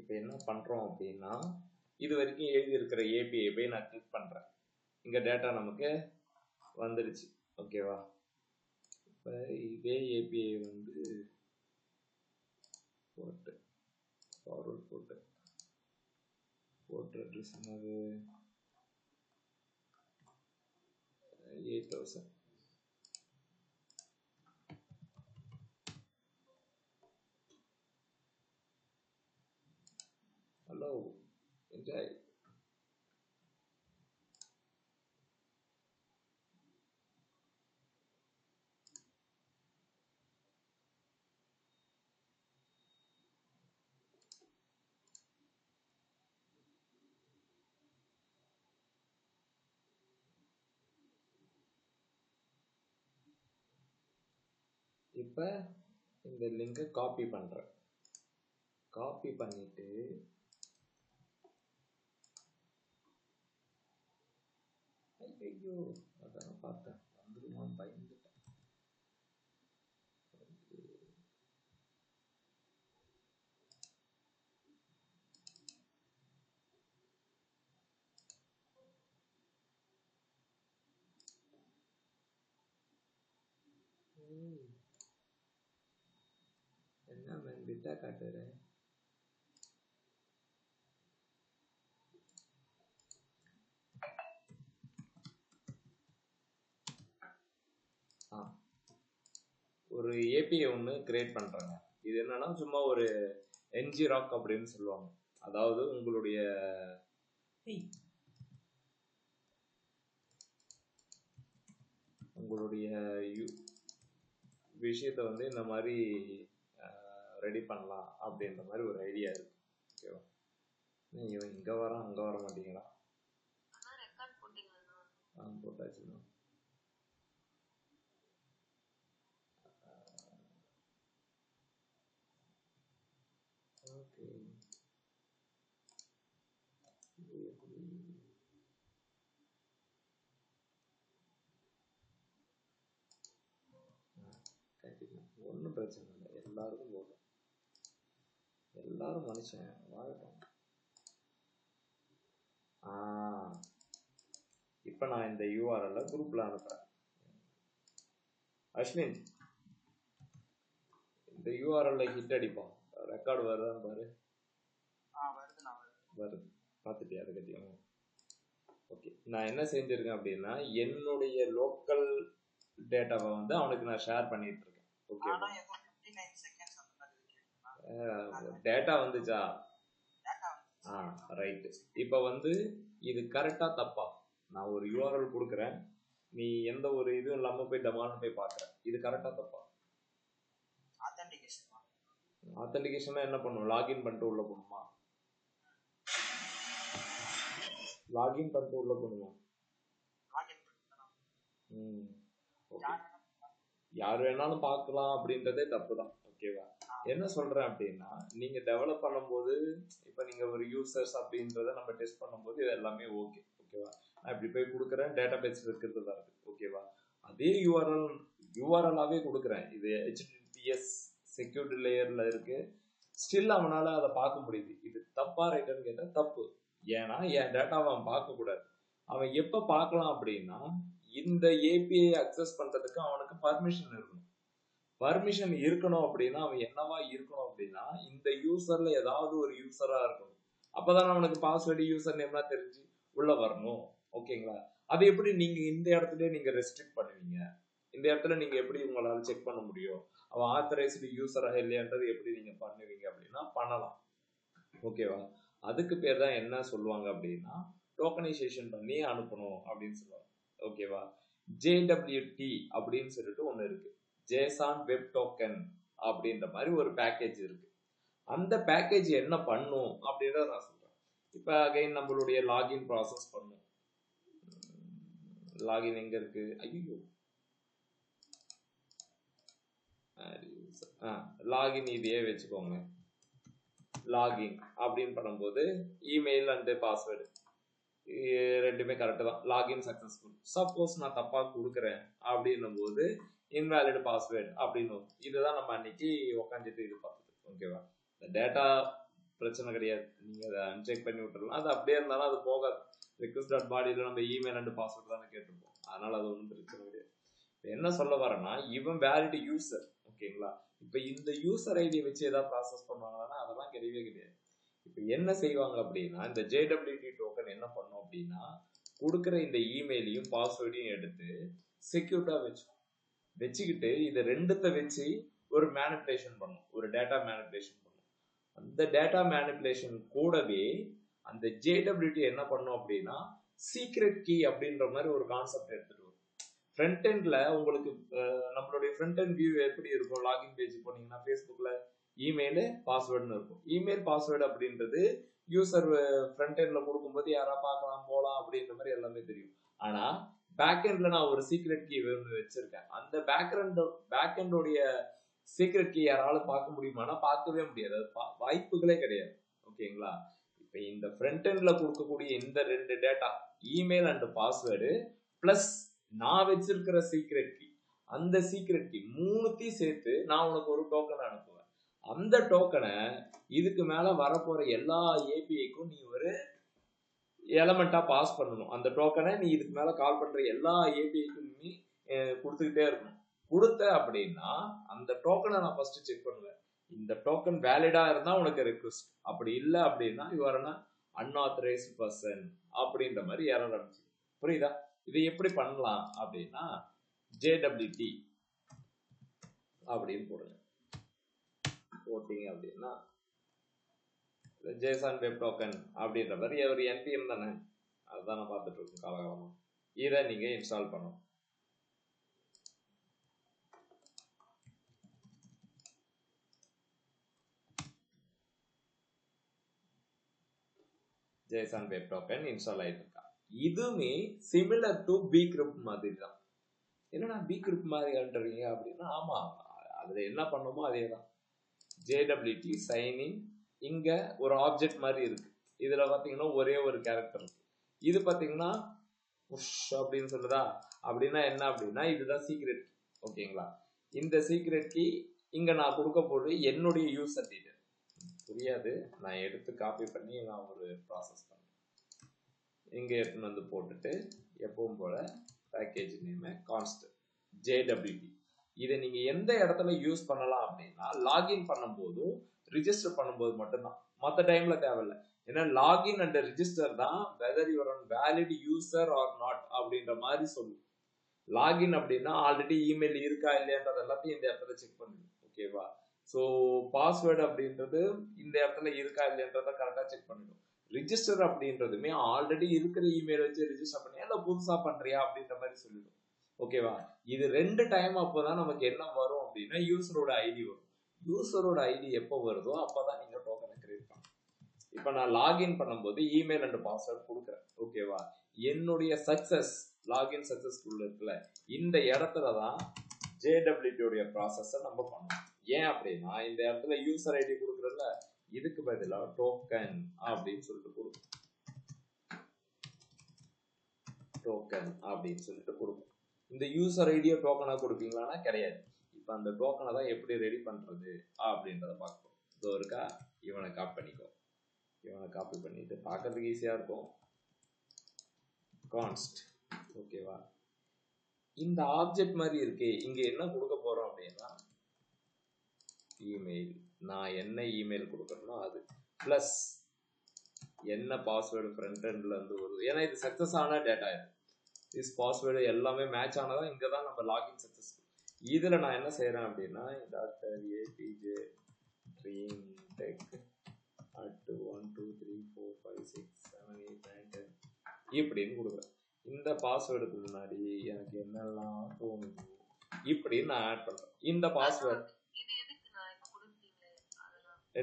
இப்போ என்ன பண்ணுறோம் அப்படின்னா, இது வரைக்கும் எழுதியிருக்கிற ஏபிஐ போய் நான் கிளிக் பண்ணுறேன். இங்கே டேட்டா நமக்கு வந்துடுச்சு. ஓகேவா? இப்போ இதே ஏபிஐ வந்து போட்டு ஃபார்வர்ட் போட்டு அட்ரஸ் என்னது 8000. Hello, enjoy. இப்போ இந்த லிங்கை காப்பி பண்ணுறேன். காப்பி பண்ணிட்டு ஐயோ அதான் பார்த்தேன் வந்துருமான்னு பயந்துட்டேன். என்ன மேன் பிட்டா காட்டுறேன். ஒரு ஏபிஐ ஒன்று கிரியேட் பண்ணுறாங்க. இது என்னன்னா சும்மா ஒரு என்ஜி ராக் அப்படின்னு சொல்லுவாங்க. அதாவது உங்களுடைய விஷயத்தை வந்து இந்த மாதிரி ரெடி பண்ணலாம் அப்படின்ற மாதிரி ஒரு ஐடியா இருக்கு. ஓகேவா? இவன் இங்கே வரான் அங்கே வர மாட்டீங்களா? போட்டாச்சுண்ணா. ஓகே, ஒன்றும் பிரச்சனை இல்லை. எல்லாருக்கும் போதும். எல்லாரும் மனுஷன் வாழட்டும். இப்போ நான் இந்த யூஆர்எல்ல குரூப்ல அனுப்புறேன். அஸ்வின், இந்த யூஆர்எல்ல ஹிட் அடிப்போம். ரெக்கார்டு வருதான்னு பாரு. வருது, பார்த்துட்டியா? அதை கட்டியும். ஓகே, நான் என்ன செஞ்சிருக்கேன் அப்படின்னா என்னுடைய லோக்கல் டேட்டாவை வந்து அவனுக்கு நான் ஷேர் பண்ணிட்டு இருக்கேன். ஓகே, டேட்டா வந்துச்சா? ரைட்டு. இப்போ வந்து இது கரெக்டாக தப்பா? நான் ஒரு யூஆர்எல் கொடுக்குறேன், நீ எந்த ஒரு இதுவும் இல்லாமல் போய் டெமான்னு போய் பார்க்குறேன். இது கரெக்டாக தப்பா? ஆத்தென்டிகேஷனா என்ன பண்ணும்? லாகின் பண்ணிட்டு உள்ள போகணுமா? லாகின் பண்ணிட்டு உள்ள போகணுமா? யார் வேணாலும் பார்க்கலாம் அப்படின்றதே தப்பு தான். ஓகேவா? என்ன சொல்றேன் அப்படின்னா, நீங்க டெவலப் பண்ணும்போது இப்போ நீங்க ஒரு யூசர்ஸ் அப்படின்றத நம்ம டெஸ்ட் பண்ணும்போது இது எல்லாமே ஓகே. ஓகேவா? நான் இப்படி போய் கொடுக்குறேன், டேட்டா பேஸ் இருக்கிறது தான் இருக்கு. ஓகேவா? அதே யூஆர்எல்லாவே கொடுக்குறேன். இது ஹெச்டிடிபிஎஸ் செக்யூரிட்டி லேயர்ல இருக்கு. ஸ்டில் அவனால அதை பார்க்க முடியுது. இது தப்பா ரைட்டர்னு கேட்டால் தப்பு. ஏன்னா என் டேட்டாவை அவன் பார்க்கக்கூடாது. அவன் எப்போ பார்க்கலாம் அப்படின்னா, இந்த ஏபிஐ அக்சஸ் பண்றதுக்கு அவனுக்கு பர்மிஷன் இருக்கணும். பர்மிஷன் இருக்கணும் அப்படின்னா அவன் என்னவா இருக்கணும் அப்படின்னா, இந்த யூசர்ல ஏதாவது ஒரு யூசரா இருக்கணும். அப்பதான் அவனுக்கு பாஸ்வேர்டு யூசர் நேம்லாம் தெரிஞ்சு உள்ள வரணும். ஓகேங்களா? அது எப்படி நீங்க இந்த இடத்துல நீங்க ரெஸ்ட்ரிக்ட் பண்ணுவீங்க? இந்த இடத்துல நீங்க எப்படி உங்களால செக் பண்ண முடியும் அவன் ஆத்தரைஸ்டு யூசரா இல்லையான்றது எப்படி நீங்க பண்ணுவீங்க அப்படின்னா பண்ணலாம். ஓகேவா? அதுக்கு பேர் தான் என்ன சொல்லுவாங்க அப்படின்னா டோக்கனைசேஷன் பண்ணி அனுப்பணும் அப்படின்னு சொல்லுவாங்க. ஓகேவா? JWT அப்படின்னு சொல்லிட்டு ஒன்று இருக்கு. ஜேசான் வெப் டோக்கன் அப்படின்ற மாதிரி ஒரு பேக்கேஜ் இருக்கு. அந்த பேக்கேஜ் என்ன பண்ணும் அப்படின்றத நான் சொல்றேன். இப்போ அகைன் நம்மளுடைய லாகின் ப்ராசஸ் பண்ணும். லாகின் எங்க இருக்கு? ஐயோ, லாகின் இதையே வச்சுக்கோங்க. லாகின் அப்படின்னு பண்ணும்போது இமெயில் அண்ட் பாஸ்வேர்டு ரெண்டுமே கரெக்டு தான். Login successful. சப்போஸ் நான் தப்பாக கொடுக்குறேன் அப்படின்னும் போது இன்வேலிட் பாஸ்வேர்டு அப்படின்னு இதுதான் நம்ம அன்னைக்கு உக்காந்துட்டு இது பார்த்தது. ஓகேவா? இந்த டேட்டா பிரச்சனை கிடையாது. நீங்க அதை அன்செக் பண்ணி விட்டுறலாம். அது அப்படியே இருந்தாலும் அது போகாது. ரிக்வெஸ்ட் டாட் பாடியில் நம்ம இமெயில் அண்ட் பாஸ்வேர்டு தானே கேட்டிருப்போம். அதனால அது ஒன்றும் பிரச்சனை கிடையாது. இப்போ என்ன சொல்ல வரேன்னா, இவன் வேலிட் யூசர். ஓகேங்களா? இப்போ இந்த யூசர் ஐடியை வச்சு ஏதாவது ப்ராசஸ் பண்ணுவாங்கன்னா அதெல்லாம் கிடையவே கிடையாது. இப்போ என்ன செய்வாங்க அப்படின்னா, இந்த JWT டோக்கன் என்ன பண்ணும் அப்படின்னா, கொடுக்குற இந்த இமெயிலையும் பாஸ்வேர்டையும் எடுத்து செக்யூர்டா வச்சுக்கிட்டு இதை ரெண்டுத்தை வச்சு ஒரு மேனிபுலேஷன் பண்ணும், ஒரு டேட்டா மேனிபுலேஷன் பண்ணும். அந்த டேட்டா மேனிபுலேஷன் கூடவே அந்த JWT என்ன பண்ணும் அப்படின்னா சீக்ரெட் கீ அப்படின்ற மாதிரி ஒரு கான்செப்ட் எடுத்துட்டு வரும். ஃப்ரண்ட் எண்ட்ல உங்களுக்கு நம்மளுடைய ஃப்ரண்ட் எண்ட் வியூ எப்படி இருக்கும்? லாகின் பேஜ் போனீங்கன்னா ஃபேஸ்புக்ல இமெயில் பாஸ்வேர்டுன்னு இருக்கும். இமெயில் பாஸ்வேர்டு அப்படின்றது யூசர் ஃப்ரண்ட் எண்ட்ல கொடுக்கும்போது யாரா பார்க்கலாம் போகலாம் அப்படின்ற மாதிரி எல்லாமே தெரியும். ஆனா பேக் எண்ட்ல நான் ஒரு சீக்ரெட் கீ வச்சிருக்கேன். அந்த பேக் எண்டோடைய சீக்ரெட் கீ யாராலும் பார்க்க முடியுமானா பார்க்கவே முடியாது. அது வாய்ப்புகளே கிடையாது. ஓகேங்களா? இப்போ இந்த ஃப்ரண்ட் எண்ட்ல கொடுக்கக்கூடிய இந்த ரெண்டு data email and password plus நான் வச்சிருக்கிற சீக்ரெட் கீ, அந்த சீக்ரெட் கீ மூணுத்தையும் சேர்த்து நான் உனக்கு ஒரு டோக்கன் அனுப்புவேன். அந்த டோக்கனை இதுக்கு மேல வரப்போற எல்லா ஏபிஐக்கும் நீ ஒரு எலமெண்டா பாஸ் பண்ணணும். அந்த டோக்கனை நீ இதுக்கு மேல கால் பண்ற எல்லா ஏபிஐக்கும் நீ கொடுத்துக்கிட்டே இருக்கணும். கொடுத்த அப்படின்னா அந்த டோக்கனை நான் ஃபர்ஸ்ட் செக் பண்ணுவேன். இந்த டோக்கன் வேலிடா இருந்தா உனக்கு ரெக்வெஸ்ட், அப்படி இல்லை அப்படின்னா இவரனா அன்ஆத்தரைஸ்ட் பர்சன் அப்படின்ற மாதிரி எரர் அனுப்பிச்சு. புரியுதா? இதை எப்படி பண்ணலாம் அப்படின்னா JWT அப்படின்னு போடுங்க. போட்டீங்க அப்படின்னா ஜேசன் வெப் டோக்கன் அப்படின்ற மாதிரி ஒரு NPM தானே, அதுதான் நான் பார்த்துட்டு இருக்கோம் காலகாலமா. இதை நீங்க இன்ஸ்டால் பண்ணணும். JSON வெப் டோக்கன் இன்ஸ்டால் ஆயிட்டு இருக்கா. இதுவுமே சிமிலர் டு bcrypt மாதிரி தான். என்னன்னா bcrypt மாதிரி ஆன்றீங்க அப்படின்னா, ஆமா அதுல என்ன பண்ணுமோ அதே தான். JWT சைனிங் இங்க ஒரு ஆப்ஜெக்ட் மாதிரி இருக்கு. இதுல பாத்தீங்கன்னா ஒரே ஒரு கேரக்டர் இருக்கு. இது பாத்தீங்கன்னா புஷ் அப்படின்னு சொல்லுதா, அப்படின்னா என்ன அப்படின்னா இதுதான் சீக்ரெட் கீ. ஓகேங்களா? இந்த சீக்ரெட் கீ இங்க நான் கொடுக்க போது என்னுடைய யூசர் டீடைல் புரியாது, நான் எடுத்து காப்பி பண்ணி நான் ஒரு ப்ராசஸ் பண்ணேன். இங்கே எடுத்துன்னு வந்து போட்டுட்டு எப்பவும் போல பேக்கேஜ் நேம் கான்ஸ்ட் JWT. இதை நீங்க எந்த இடத்துல யூஸ் பண்ணலாம் அப்படின்னா லாகின் பண்ணும்போது ரிஜிஸ்டர் பண்ணும்போது மட்டும்தான், மற்ற டைம்ல தேவையில்லை. ஏன்னா லாகின் அண்ட் ரிஜிஸ்டர் தான் weather your on valid user R not அப்படின்ற மாதிரி சொல்லும். லாகின் அப்படின்னா ஆல்ரெடி இமெயில் இருக்கா இல்லையான்றது எல்லாத்தையும் இந்த இடத்துல செக் பண்ணுங்க. ஓகேவா? ஸோ பாஸ்வேர்டு அப்படின்றது இந்த இடத்துல இருக்கா இல்லைன்றத கரெக்டாக செக் பண்ணிடும். ரிஜிஸ்டர் அப்படின்றதுமே ஆல்ரெடி இருக்கிற இமெயில் வச்சு ரிஜிஸ்டர் பண்ணியா இல்லை புதுசாக பண்ணுறியா அப்படின்ற மாதிரி சொல்லிடும். ஓகேவா? இது ரெண்டு டைம் அப்போதான் நமக்கு என்ன வரும் அப்படின்னா யூசரோட ஐடி வரும். யூசரோட ஐடி எப்போ வருதோ அப்போதான் நீங்கள் டோக்கனை கிரியேட் பண்ணணும். இப்போ நான் லாகின் பண்ணும்போது இமெயில் அண்ட் பாஸ்வேர்டு கொடுக்குறேன். ஓகேவா? என்னுடைய சக்சஸ் லாகின் சக்சஸ்ஃபுல் இருக்குல்ல, இந்த இடத்துல தான் JWT உடைய ப்ராசஸை நம்ம பண்ணணும். ஏன் அப்படின்னா இந்த இடத்துல யூசர் ஐடி கொடுக்குறதுல இதுக்கு பதிலாக டோக்கன் அப்படின்னு சொல்லிட்டு கொடுக்கும். டோக்கன் அப்படின்னு சொல்லிட்டு கொடுக்கும். இந்த யூசர் ஐடியை டோக்கனா கொடுப்பீங்களான்னா கிடையாது. இப்போ அந்த டோக்கனை தான் எப்படி ரெடி பண்றது அப்படின்றத பார்க்கணும். இதோ இருக்கா, இவனை காப்பி பண்ணிக்கோ. இவனை காப்பி பண்ணிட்டு பார்க்கறதுக்கு ஈஸியா இருக்கும். கான்ஸ்ட் ஓகேவா? இந்த ஆப்ஜெக்ட் மாதிரி இருக்கு. இங்க என்ன கொடுக்க போறோம் அப்படின்னா இமெயில், நான் என்ன இமெயில் கொடுக்கறனோ அது பிளஸ் என்ன பாஸ்வேர்டு ஃப்ரண்ட் எண்ட்ல இருந்து வருது. ஏன்னா இது சக்சஸ் ஆன டேட்டா, இது பாஸ்வேர்டு எல்லாமே மேட்ச் ஆனதான் இங்க தான் நம்ம லாகின் சக்சஸ். இதுல நான் என்ன செய்யறேன் அப்படின்னா doctor APJ dream tech at 1 2 3 4 5 6 7 8 9 10 இப்படின்னு கொடுக்குறேன். இந்த பாஸ்வேர்டுக்கு முன்னாடி எனக்கு என்னெல்லாம் தோணுது இப்படின்னு நான் ஆட் பண்றேன். இந்த பாஸ்வேர்டு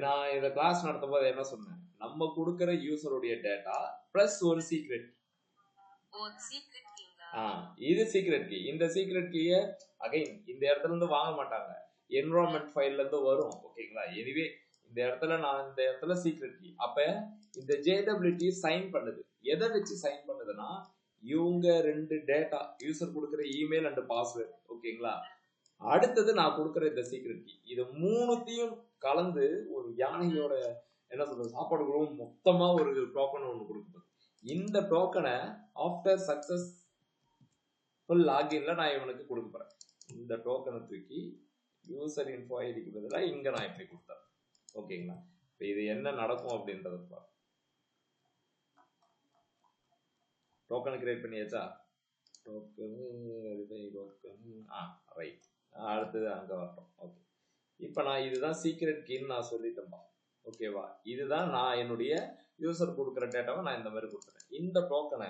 நான் இந்த கிளாஸ் நடத்தும் போது என்ன சொன்னேன், நம்ம கொடுக்கிற யூசருடைய டேட்டா பிளஸ் ஒரு சீக்ரெட். இது சீக்ரெட் கீ. இந்த சீக்ரெட் கீயை அகைன் இந்த இடத்துல இருந்து வாங்க மாட்டாங்க, என்விரான்மெண்ட் ஃபைல்ல இருந்து வரும். ஓகேங்களா? எனிவே இந்த இடத்துல நான் இந்த இடத்துல சீக்ரெட் கீ. அப்ப இந்த JWT சைன் பண்ணுது. எதை வச்சு சைன் பண்ணுதுன்னா இவங்க ரெண்டு டேட்டா யூசர் கொடுக்குற இமெயில் அண்ட் பாஸ்வேர்டு. ஓகேங்களா? அடுத்தது நான் கொடுக்குற இந்த சீக்ரெட் கீ. இது மூணுத்தையும் கலந்து ஒரு யானையோட என்ன சொல்றது, சாப்பாடு கூட மொத்தமா ஒரு டோக்கன் ஒன்று கொடுக்குது. இந்த டோக்கனை ஆஃப்டர் சக்சஸ்ஃபுல் லாகின்ல நான் இவனுக்கு கொடுக்க போறேன். இந்த டோக்கனை தூக்கி யூசர் இன்ஃபோ ஐடிக்கு பதிலாக இங்க நான் இப்படி கொடுத்தேன். ஓகேங்களா? இப்போ இது என்ன நடக்கும் அப்படின்றத பாருங்க. டோக்கன் கிரியேட் பண்ணியாச்சா? Token right. அடுத்தது அங்க வரட்டும். ஓகே, இப்போ நான் இதுதான் சீக்ரெட் கீன்னு நான் சொல்லிட்டேன்பா. ஓகேவா? இதுதான் நான் என்னுடைய யூசர் கொடுக்குற டேட்டாவை நான் இந்த மாதிரி கொடுத்துறேன். இந்த டோக்கனை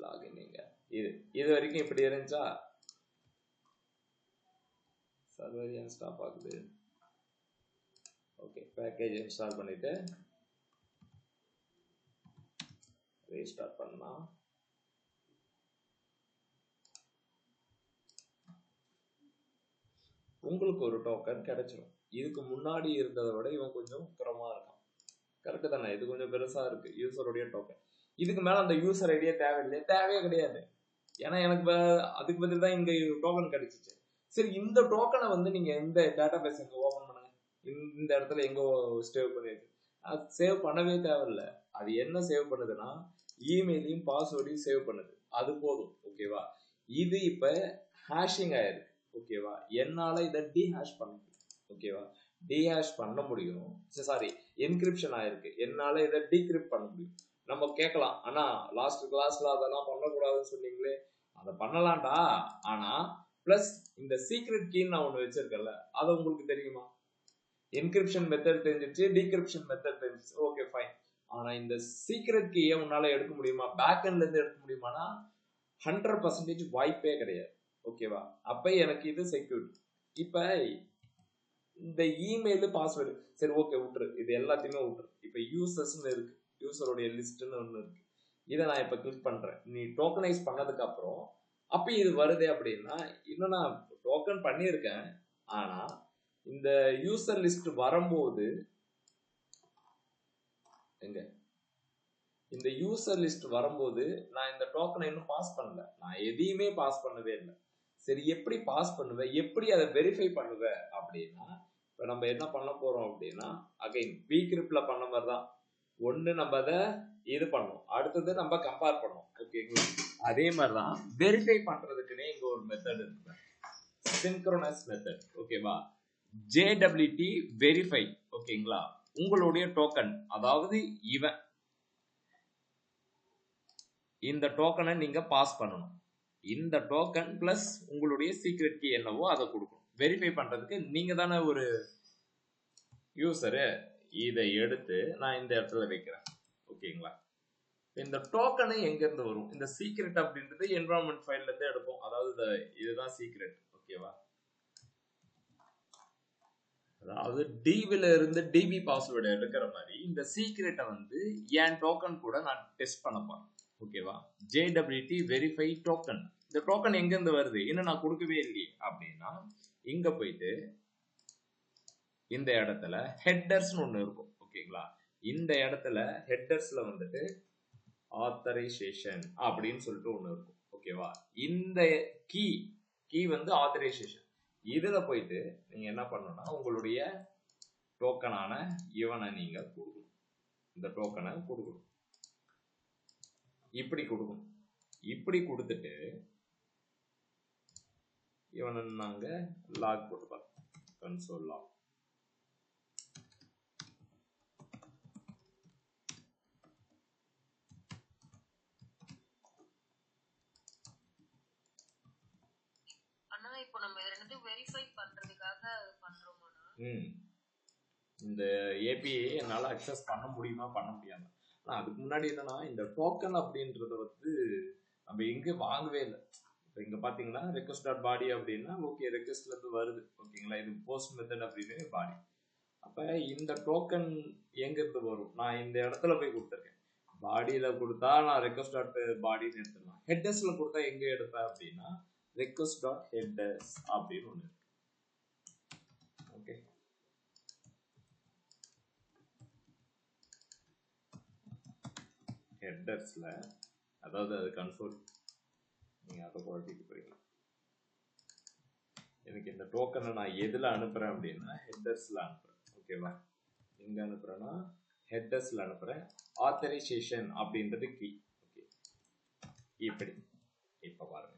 லாகின் இது வரைக்கும் இப்படி இருந்துச்சா? சர்வர் ஏன் ஸ்டாப் ஆகுது? ஓகே, பேக்கேஜ் இன்ஸ்டால் பண்ணிட்டு ரீஸ்டார்ட் பண்ணா உங்களுக்கு ஒரு டோக்கன் கிடைச்சிடும். இதுக்கு முன்னாடி இருந்ததை விட இவன் கொஞ்சம் உக்கரமா இருக்கான். கரெக்டு தானே? இது கொஞ்சம் பெருசா இருக்கு யூசருடைய டோக்கன். இதுக்கு மேல அந்த யூசர் ஐடியா தேவையில்லையே, தேவையே கிடையாது. ஏன்னா எனக்கு அதுக்கு பதில் தான் இங்க டோக்கன் கிடைச்சிச்சு. சரி, இந்த டோக்கனை வந்து நீங்க எந்த டேட்டா பேஸ் எங்க ஓபன் பண்ணுங்க, இந்த இடத்துல எங்க சேவ் பண்ணிருக்கு. அது சேவ் பண்ணவே தேவையில்லை. அது என்ன சேவ் பண்ணுதுன்னா இமெயிலையும் பாஸ்வேர்டையும் சேவ் பண்ணுது. அது போதும். ஓகேவா? இது இப்ப ஹேஷிங் ஆயிருக்கு. ஓகேவா? என்னால இதை டீஹேஷ் பண்ண முடியும். ஓகேவா? டீஹேஷ் பண்ண முடியும். சாரி, என்கிரிப்ஷன் ஆயிருக்கு. என்னால இதை டீக்ரிப்ட் பண்ண முடியும். நம்ம கேட்கலாம், ஆனா லாஸ்ட் கிளாஸ்ல அதெல்லாம் பண்ணக்கூடாதுன்னு சொன்னீங்களே. அதை பண்ணலாம்டா. ஆனா பிளஸ் இந்த சீக்ரெட் கீன்னு நான் ஒண்ணு வச்சிருக்கேன்ல, அது உங்களுக்கு தெரியுமா? என்கிரிப்ஷன் மெத்தட் தெரிஞ்சிச்சு, டீக்ரிப்ஷன் மெத்தட் தெரிஞ்சிச்சு. Okay, fine. ஆனா இந்த சீக்ரெட் கீயை உன்னால எடுக்க முடியுமா? பேக் எண்ட்ல இருந்து எடுக்க முடியுமானா 100% வாய்ப்பே கிடையாது. ஓகேவா? அப்ப எனக்கு இது செக்யூரிட்டி. இப்ப இந்த இமெயில் பாஸ்வேர்டு சரி ஓகே விட்டுரு, இது எல்லாத்தையுமே விட்டுரு. இப்ப யூசர்ஸ்னு இருக்கு, யூசருடைய லிஸ்ட்னு ஒன்று இருக்கு. இதை நான் இப்ப கிளிக் பண்றேன். நீ டோக்கனைஸ் பண்ணதுக்கு அப்புறம் அப்ப இது வருது அப்படின்னா இன்னும் நான் டோக்கன் பண்ணியிருக்கேன். ஆனா இந்த யூசர் லிஸ்ட் வரும்போது எங்க இந்த யூசர் லிஸ்ட் வரும்போது நான் இந்த டோக்கனை இன்னும் பாஸ் பண்ணல. நான் எதையுமே பாஸ் பண்ணவே இல்லை. சரி, எப்படி பாஸ் பண்ணுவேன், எப்படி அதை வெரிஃபை பண்ணுவேன் அப்படின்னா இப்ப நம்ம என்ன பண்ண போறோம் அப்படின்னா அகைன் பீக்ரிப்ட்ல பண்ண மாதிரி தான். ஒண்ணு நம்ம அதை இது பண்ணோம், அடுத்தது நம்ம கம்பேர் பண்ணோம். ஓகேங்களா? அதே மாதிரிதான் வெரிஃபை பண்றதுக்குன்னே இங்க ஒரு மெத்தட் இருக்கு, சின்க்ரோனஸ் மெத்தட். ஓகேவா? JWT verify. ஓகேங்களா? உங்களுடைய டோக்கன், அதாவது இவன் இந்த டோக்கனை நீங்க பாஸ் பண்ணணும். இந்த டோக்கன் பிளஸ் உங்களுடைய சீக்ரெட் கீ என்னவோ அதை கொடுக்கணும். வெரிஃபை பண்றதுக்கு நீங்க தானே ஒரு யூசரு. இதை எடுத்து நான் இந்த இடத்துல வைக்கிறேன். ஓகேங்களா? இந்த டோக்கனை எங்க இருந்து வரும்? இந்த சீக்ரெட் அப்படின்றது என்விரான்மெண்ட் ஃபைல்ல இருந்து எடுப்போம். அதாவது இதுதான் சீக்ரெட். ஓகேவா? அதாவது டிவில இருந்து டிபி பாஸ்வேர்டு எடுக்கிற மாதிரி இந்த சீக்ரெட்டை வந்து என் டோக்கன் கூட நான் டெஸ்ட் பண்ண போறேன். ஓகேவா? JWT verify token. இந்த டோக்கன் எங்க இருந்து வருது? இன்னும் நான் கொடுக்கவே இல்லையே அப்படின்னா இங்க போயிட்டு இந்த இடத்துல ஹெட்டர்ஸ்னு ஒண்ணு இருக்கும். ஓகேங்களா? இந்த இடத்துல ஹெட்டர்ஸ்ல வந்துட்டு ஆத்தரைசேஷன் அப்படின்னு சொல்லிட்டு ஒண்ணு இருக்கும். ஓகேவா? இந்த கீ வந்து ஆத்தரைசேஷன். இதுல போயிட்டு நீங்க என்ன பண்ணணும்னா உங்களுடைய டோக்கனான இவனை நீங்க கொடுக்கணும். இந்த டோக்கனை கொடுக்கணும். இப்படி கொடுக்கணும். இப்படி கொடுத்துட்டு இவனை நாங்க லாக் போட்டு பார்ப்போம். Console lock. இப்போ நம்ம ரெண்டு வெரிஃபை பண்றதுக்காக பண்றோமா? இந்த ஏபிஐ என்னால அக்சஸ் பண்ண முடியுமா பண்ண முடியாம. ஆனா அதுக்கு முன்னாடி என்னன்னா இந்த டோக்கன் அப்படின்றத வந்து நம்ம எங்க வாங்கவே இல்லை. இப்போ இங்க பாத்தீங்கன்னா ரெக்வஸ்ட் டாட் பாடி அப்படின்னா ஓகே, ரெக்வஸ்ட்ல இருந்து வருது. ஓகேங்களா? இது போஸ்ட் மெத்தட் அப்படின்னு பாடி. அப்ப இந்த டோக்கன் எங்க இருந்து வரும்? நான் இந்த இடத்துல போய் கொடுத்துருக்கேன். பாடியில கொடுத்தா நான் ரெக்வஸ்ட் டாட் பாடின்னு எடுத்துக்கலாம். ஹெட்டர்ஸ்ல கொடுத்தா எங்க எடுப்பேன் அப்படின்னா request dot headers அப்படின்னு ஒன்று இருக்கு. ஓகே, ஹெட்டர்ஸ்ல அதாவது அது கன்சோல், நீங்க அதை குழப்பிட்டு போறீங்க. எனக்கு இந்த டோக்கனை நான் எதுல அனுப்புறேன் அப்படின்னா ஹெட்டர்ஸ்ல அனுப்புறேன். ஓகேவா? எங்க அனுப்புறேன்னா ஹெட்டர்ஸ்ல அனுப்புறேன். ஆத்தரைசேஷன் அப்படின்றது கீ. ஓகே, இப்படி இப்ப பாருங்க.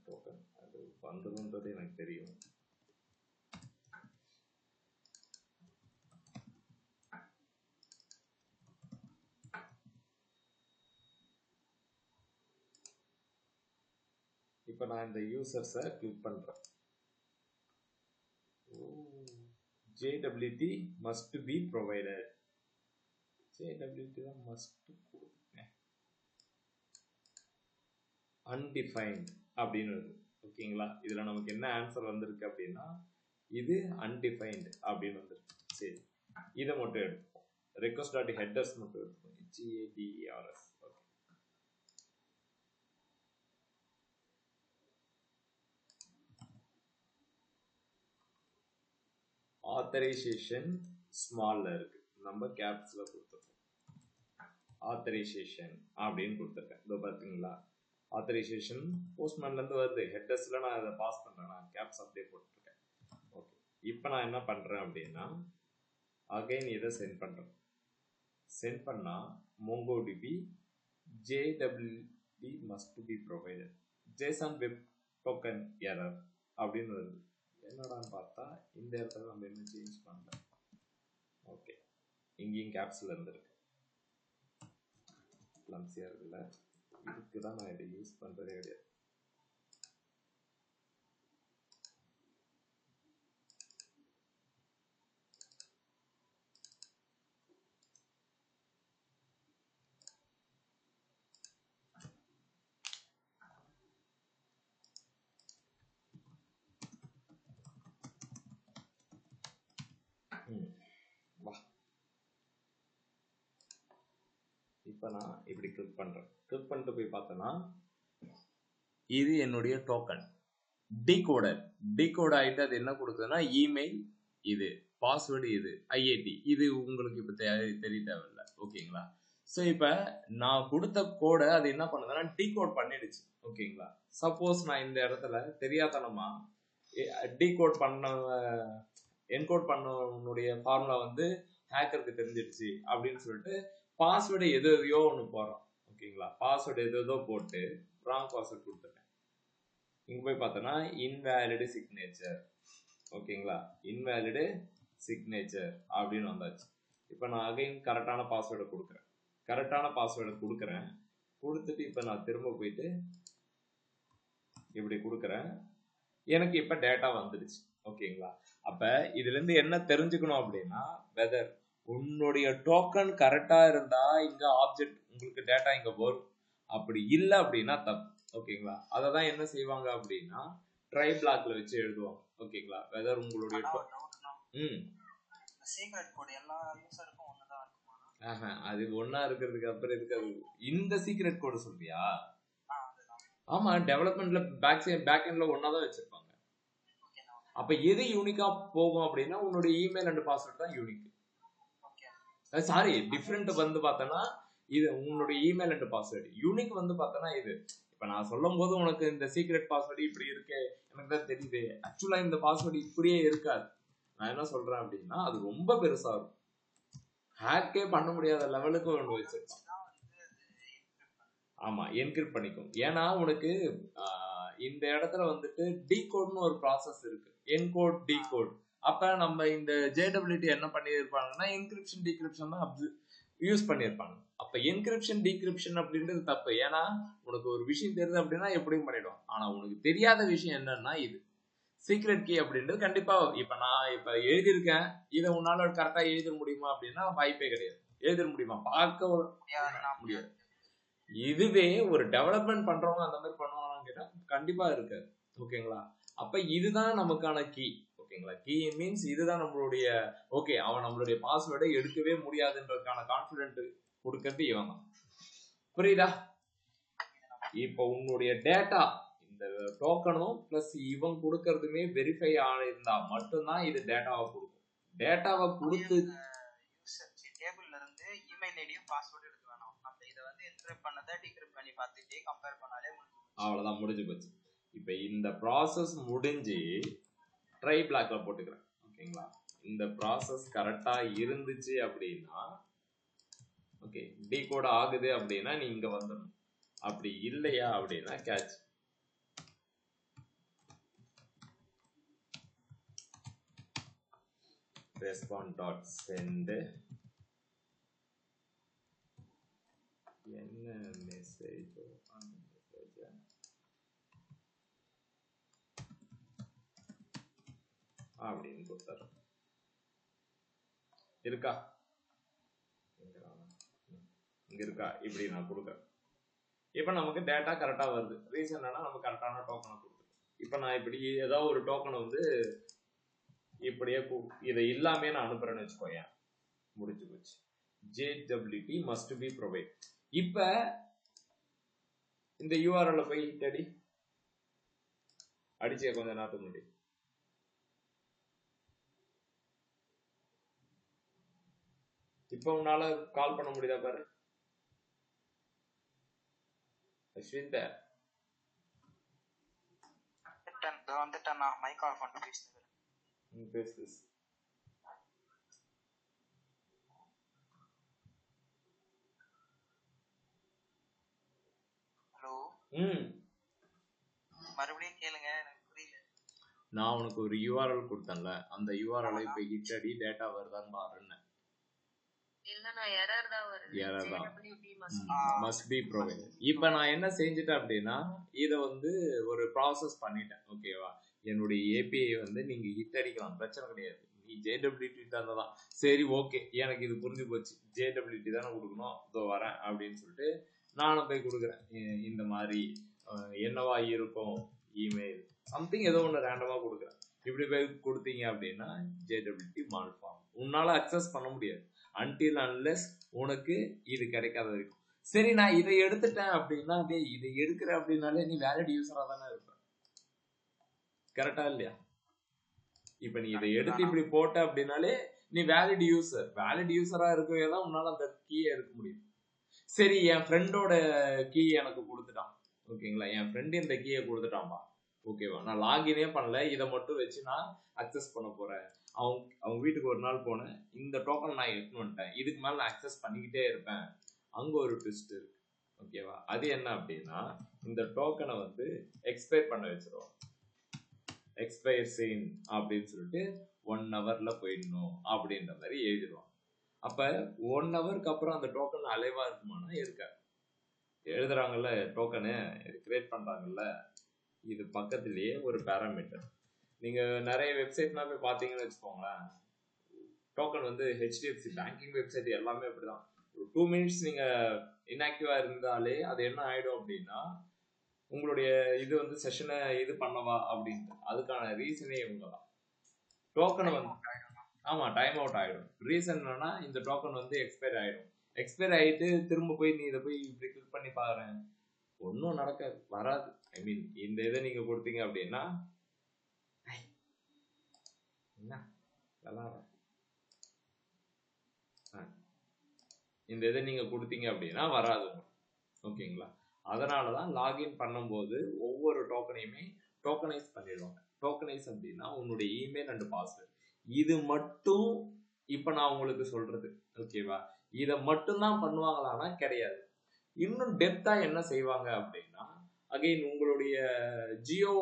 டோக்கன் அது வந்துருன்றது எனக்கு தெரியும். இப்போ நான் இந்த யூசர்ஸை கிளிக் பண்றேன். JWT must be provided. JWT தான் must கொடுப்பேன். undefined அப்படின்னு வருது. ஓகேங்களா? இதுல நமக்கு என்ன ஆன்சர் வந்திருக்கு அப்படின்னா இது undefined அப்படின்னு வந்துருக்கு. சரி, இதை மட்டும் எடுப்போம். request.headers மட்டும் எடுப்போம். GADERS. ஆத்தரைசேஷன் ஸ்மால்ல இருக்கு, நம்ம கேப்ஸ்ல கொடுத்துருக்கோம். ஆத்தரைசேஷன் அப்படின்னு கொடுத்துருக்கேன். இதோ பார்த்தீங்களா? ஆத்தரைசேஷன் போஸ்ட்மேன்ல இருந்து வருது. ஹெட்டர்ஸ்ல நான் அதை பாஸ் பண்றேன். நான் கேப்ஸ் அப்படியே போட்டுருக்கேன். ஓகே, இப்போ நான் என்ன பண்றேன் அப்படின்னா அகைன் இதை சென்ட் பண்றேன். சென்ட் பண்ணா MongoDB JWT must be provided JSON web token error அப்படின்னு வருது. என்னடான்னு பார்த்தா இந்த இடத்துல நம்ம என்ன சேஞ்ச் பண்ணல. ஓகே, இங்கேயும் கேப்ஸ்ல இருந்திருக்கு. லம்சியா இருக்குல்ல, இதுக்கு தான் நான் இதை யூஸ் பண்றதே கிடையாது. வா, இப்போ நான் இப்படி கிளிக் பண்றேன். கிளிக் பண்ணிட்டு போய் பார்த்தேன்னா இது என்னுடைய டோக்கன் டீகோடர். டீகோட் ஆகிட்டு அது என்ன கொடுக்குதுன்னா இமெயில் இது, பாஸ்வேர்டு இது, IIT இது உங்களுக்கு இப்போ தெரிய தேவையில்லை. ஓகேங்களா? ஸோ இப்போ நான் கொடுத்த கோடை அது என்ன பண்ணுதுன்னா டீகோட் பண்ணிடுச்சு. ஓகேங்களா? சப்போஸ் நான் இந்த இடத்துல தெரியாதனமா டீகோட் பண்ண என்கோட் பண்ணனுடைய ஃபார்முலா வந்து ஹேக்கருக்கு தெரிஞ்சிடுச்சு அப்படின்னு சொல்லிட்டு பாஸ்வேர்டு எதையோ ஒன்று போகிறோம். ஓகேங்களா? பாஸ்வேர்டு எதோ போட்டு ராங் பாஸ்வேர்டு கொடுத்துருக்கேன். இங்கே போய் பார்த்தோன்னா இன்வேலிடு சிக்னேச்சர். ஓகேங்களா? இன்வேலிடு சிக்னேச்சர் அப்படின்னு வந்தாச்சு. இப்போ நான் அகைன் கரெக்டான பாஸ்வேர்டை கொடுக்குறேன். கரெக்டான பாஸ்வேர்டை கொடுக்குறேன். கொடுத்துட்டு இப்போ நான் திரும்ப போயிட்டு இப்படி கொடுக்குறேன். எனக்கு இப்போ டேட்டா வந்துடுச்சு. ஓகேங்களா? அப்போ இதுலேருந்து என்ன தெரிஞ்சுக்கணும் அப்படின்னா வெதர் உன்னுடைய டோக்கன் கரெக்டாக இருந்தால் இங்கே ஆப்ஜெக்ட் உங்களுக்கு டேட்டா இங்கே வரும். அப்படி இல்லை அப்படின்னா தப்பு. ஓகேங்களா? அதை தான் என்ன செய்வாங்க அப்படின்னா ட்ரை பிளாக்ல வச்சு எழுதுவாங்க. ஓகேங்களா? வெதர் உங்களுடைய அது ஒன்னா இருக்கிறதுக்கு அப்புறம் இருக்காது. இந்த சீக்ரெட் கோடு சொல்றியா? ஆமா, டெவலப்மெண்ட்ல பேக் எண்ட்ல ஒன்னா தான் வச்சிருப்பாங்க. அப்ப எது யூனிக்கா போகும் அப்படின்னா உன்னுடைய இமெயில் அண்ட் பாஸ்வேர்ட் தான் யூனிக். சாரி, டிஃப்ரெண்ட் வந்து பார்த்தனா இது உன்னுடைய இமெயில் அண்ட் பாஸ்வேர்டு. யூனிக் வந்து பார்த்தனா இது. இப்ப நான் சொல்லும் போது உனக்கு இந்த சீக்ரெட் பாஸ்வேர்டு இப்படி இருக்கே எனக்கு தான் தெரியுது. ஆக்சுவலா இந்த பாஸ்வேர்டு இப்படியே இருக்காது. நான் என்ன சொல்றேன் அப்படின்னா அது ரொம்ப பெருசா இருக்கும். ஹேக்கே பண்ண முடியாத லெவலுக்கு ஒன்று வச்சிருக்கோம். ஆமா, என்கிரிப்ட் பண்ணிக்கும். ஏன்னா உனக்கு இந்த இடத்துல வந்துட்டு டீகோட்னு ஒரு ப்ராசஸ் இருக்கு. Encode decode. அப்ப நம்ம இந்த JWT என்ன பண்ணியிருப்பாங்கன்னா என்கிரிப்ஷன் டீக்ரிப்ஷன் தான் யூஸ் பண்ணியிருப்பாங்க. அப்ப என்கிரிப்ஷன் டீக்ரிப்ஷன் அப்படின்றது தப்பு. ஏன்னா உனக்கு ஒரு விஷயம் தெரியுது அப்படின்னா எப்படியும் பண்ணிடும். ஆனா உனக்கு தெரியாத விஷயம் என்னன்னா இது சீக்ரெட் கீ அப்படின்றது கண்டிப்பா. இப்ப நான் இப்ப எழுதியிருக்கேன், இதை உன்னால கரெக்டா எழுத முடியுமா அப்படின்னா வாய்ப்பே கிடையாது. எழுத முடியுமா? பார்க்க முடியாது. இதுவே ஒரு டெவலப்மெண்ட் பண்றவங்க அந்த மாதிரி பண்ணுவாங்கன்னு கேட்டா கண்டிப்பா இருக்காது. ஓகேங்களா? அப்ப இதுதான் நமக்கான கீ. ஓகேங்களா? கீ மீன்ஸ் இதுதான் நம்மளுடைய ஓகே அவன் நம்மளுடைய பாஸ்வேர்டை எடுக்கவே முடியாதுன்றதுக்கான கான்ஃபிடென்ட் கொடுக்கறது இவன் தான். புரியுதா? இப்போ உன்னுடைய டேட்டா இந்த டோக்கனும் பிளஸ் இவன் கொடுக்கறதுமே வெரிஃபை ஆயிருந்தா மட்டும்தான் இது டேட்டாவை கொடுக்கும். டேட்டாவை கொடுத்து டேபிள்ல இருந்து இமெயில் ஐடியும் பாஸ்வேர்டு எடுக்க வேணாம். நம்ம இதை வந்து என்கிரிப்ட் பண்ணதை டிகிரிப்ட் பண்ணி பார்த்துட்டே கம்பேர் பண்ணாலே அவ்வளோதான், முடிஞ்சு போச்சு. இப்போ இந்த ப்ராசஸ் முடிஞ்சு ட்ரை பிளாக்ல போட்டுக்கிறேன். ஓகேங்களா, இந்த ப்ராசஸ் கரெக்டாக இருந்துச்சு அப்படின்னா ஓகே, டீகோட் ஆகுது அப்படின்னா நீ இங்கே வந்துடணும். அப்படி இல்லையா அப்படின்னா கேட்ச் respond.send என்ன மெசேஜோ அந்த மெசேஜ் அப்படின்னு கொடுத்தாரு. இருக்கா இங்க இருக்கா, இப்படி நான் கொடுக்குறேன். இப்போ நமக்கு டேட்டா கரெக்டாக வருது. ரீசன் என்னன்னா நம்ம கரெக்டான டோக்கனை கொடுத்துருக்கோம். இப்போ நான் இப்படி ஏதாவது ஒரு டோக்கனை வந்து இப்படியே இதை இல்லாமே நான் அனுப்புறேன்னு வச்சுக்கோங்க, முடிஞ்சு போச்சு. JWT must be provide. இப்ப இந்த URL போய் தேடி அடிச்சே கொஞ்ச நேரத்துக்கு முன்னாடி இப்ப உன்னால கால் பண்ண முடியுதா பாரு அஸ்வின். வந்துட்டேன் நான் மைக் ஆஃப் பண்ணிட்டு பேசுறேன். ஹலோ. மறுபடியும் கேளுங்க, எனக்கு புரியல. நான் உனக்கு ஒரு URL கொடுத்தேன்ல, அந்த URL இப்ப ஹிட் அடி டேட்டா வருதான்னு பாருன்னு. இல்லனா எரர் தான் வருது. எரர் தான். must be provided. இப்போ நான் என்ன செஞ்சுட்டேன் அப்படின்னா இதை வந்து ஒரு ப்ராசஸ் பண்ணிட்டேன். ஓகேவா, என்னுடைய API வந்து நீங்க ஹிட் அடிக்கலாம், பிரச்சனை கிடையாது. நீ JWT தந்ததான் சரி, ஓகே, எனக்கு இது புரிஞ்சு போச்சு. JWT தானே கொடுக்கணும், இதோ வரேன் அப்படின்னு சொல்லிட்டு நானும் போய் கொடுக்குறேன். இந்த மாதிரி என்னவா இருக்கும் இமெயில் சம்திங் ஏதோ ஒன்று ரேண்டமாக கொடுக்குறேன். இப்படி போய் கொடுத்தீங்க அப்படின்னா JWT மால்ஃபார்ம் உன்னால அக்சஸ் பண்ண முடியாது until unless உனக்கு இது கிடைக்காத வரைக்கும். சரி, நான் இதை எடுத்துட்டேன் அப்படின்னா இதை எடுக்கிறேன் அப்படின்னாலே நீ வேலிட் யூசரா தானே இருப்ப, கரெக்டா இல்லையா? இப்ப நீ இதை எடுத்து இப்படி போட்ட அப்படின்னாலே நீ வேலிட் யூசரா இருக்கவே தான் உன்னால அந்த கீயை எடுக்க முடியும். சரி, என் ஃப்ரெண்டோட கீ எனக்கு கொடுத்துட்டான். ஓகேங்களா, என் ஃப்ரெண்டு இந்த கீயை கொடுத்துட்டான்பா. ஓகேவா, நான் லாகினே பண்ணல, இதை மட்டும் வச்சு நான் அக்சஸ் பண்ண போறேன். அவங்க வீட்டுக்கு ஒரு நாள் போனேன், இந்த டோக்கன் நான் எடுத்துன்னு வந்துட்டேன், இதுக்கு மேல நான் அக்சஸ் பண்ணிக்கிட்டே இருப்பேன். அங்க ஒரு ட்விஸ்ட் இருக்கு. ஓகேவா, அது என்ன அப்படின்னா இந்த டோக்கனை வந்து எக்ஸ்பயர் பண்ண வச்சிருவோம். எக்ஸ்பயர் சீன் அப்படின்னு சொல்லிட்டு 1 hourல போயிடணும் அப்படின்ற மாதிரி எழுதிடுவோம். அப்ப 1 hourக்கு அப்புறம் அந்த டோக்கன் அலைவா இருக்குமானா இருக்காது. எழுதுறாங்கல்ல டோக்கனு கிரியேட் பண்றாங்கல்ல, இது பக்கத்திலேயே ஒரு பேராமீட்டர். நீங்க நிறைய வெப்சைட்லாம் போய் பார்த்தீங்கன்னு வச்சுக்கோங்களேன், டோக்கன் வந்து HDFC பேங்கிங் வெப்சைட் எல்லாமே அப்படிதான். ஒரு 2 minutes நீங்க இன்ஆக்டிவா இருந்தாலே அது என்ன ஆயிடும் அப்படின்னா உங்களுடைய இது வந்து செஷனை இது பண்ணவா அப்படின்ட்டு. அதுக்கான ரீசனே இவங்க தான். டோக்கனை வந்து ஆமா டைம் அவுட் ஆயிடும். ரீசன் என்னன்னா இந்த டோக்கன் வந்து எக்ஸ்பயர் ஆயிடும். எக்ஸ்பயர் ஆயிட்டு திரும்ப போய் நீ இதை போய் இப்படி கிளிக் பண்ணி பாரு, ஒன்றும் நடக்காது, வராது. ஐ மீன் இந்த இதை நீங்க கொடுத்தீங்க அப்படின்னா என்ன இந்த இதை நீங்க கொடுத்தீங்க அப்படின்னா வராது. ஓகேங்களா, அதனாலதான் லாகின் பண்ணும்போது ஒவ்வொரு டோக்கனையுமே டோக்கனைஸ் பண்ணிடுவாங்க. டோக்கனைஸ் அப்படின்னா உன்னுடைய இமெயில் அண்ட் பாஸ்வேர்டு, இது மட்டும் இப்ப நான் உங்களுக்கு சொல்றது. ஓகேவா, இதை மட்டும்தான் பண்ணுவாங்களான்னா கிடையாது. இன்னும் டெப்தா என்ன செய்வாங்க அப்படின்னா அகைன் உங்களுடைய ஜியோ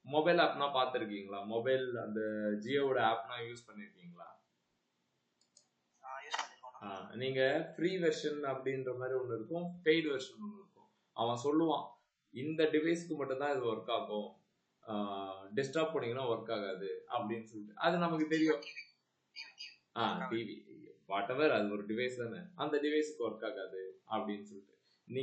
மொபைல் ஆப்னா பார்த்துருக்கீங்களா? மொபைல் அந்த ஜியோவோட ஆப்னா யூஸ் பண்ணிருக்கீங்களா? நீங்க ஃப்ரீ வெர்ஷன் அப்படின்ற மாதிரி ஒன்று இருக்கும், பெய்டு வெர்ஷன் ஒன்று இருக்கும். அவன் சொல்லுவான் இந்த டிவைஸ்க்கு மட்டும்தான் இது ஒர்க் ஆகும், டெஸ்க்டாப் போனீங்கன்னா ஒர்க் ஆகாது அப்படின்னு சொல்லிட்டு. அது நமக்கு தெரியும். டிவி வாட் எவர், அது ஒரு டிவைஸ் தானே, அந்த டிவைஸ்க்கு ஒர்க் ஆகாது அப்படின்னு சொல்லிட்டு. நீங்க